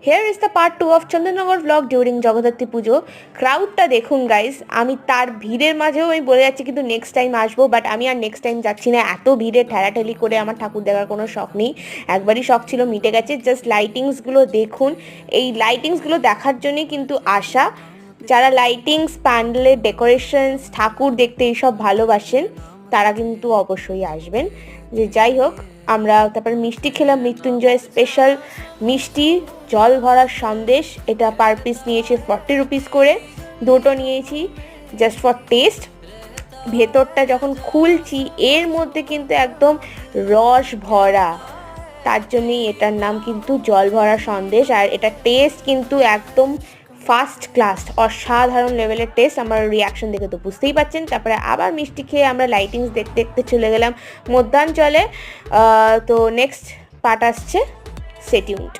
Hair is the part 2 of Chandannagar blog during Jagaddhatri পুজো। ক্রাউডটা দেখুন guys, আমি তার ভিড়ের মাঝেও আমি বলে যাচ্ছি কিন্তু নেক্সট টাইম আসবো, বাট আমি আর নেক্সট টাইম যাচ্ছি না। এত ভিড়ে ঠেলাঠেলি করে আমার ঠাকুর দেখার কোনো শখ নেই, একবারই শখ ছিল, মিটে গেছে। জাস্ট লাইটিংসগুলো দেখুন, এই লাইটিংসগুলো দেখার জন্যই কিন্তু আসা। যারা লাইটিংস, প্যান্ডেলের ডেকোরেশনস, ঠাকুর দেখতে এইসব ভালোবাসেন তারা কিন্তু অবশ্যই আসবেন। যে যাই হোক, আমরা তারপর মিষ্টি খেলাম, মৃত্যুঞ্জয় স্পেশাল মিষ্টি, জল ভরা সন্দেশ। এটা পার পিস নিয়েছে 40 রুপিস করে, দুটো নিয়েছি জাস্ট ফর টেস্ট। ভেতরটা যখন খুলছি এর মধ্যে কিন্তু একদম রস ভরা, তার জন্যই এটার নাম কিন্তু জল ভরা সন্দেশ। আর এটা টেস্ট কিন্তু একদম ফার্স্ট ক্লাস, অসাধারণ লেভেলের টেস্ট। আমার রিয়াকশন দেখে তো বুঝতেই পারছেন। তারপরে আবার মিষ্টি খেয়ে আমরা লাইটিংস দেখতে দেখতে চলে গেলাম মধ্যাঞ্চলে। তো নেক্সট পার্ট আসছে, স্টে টিউনড।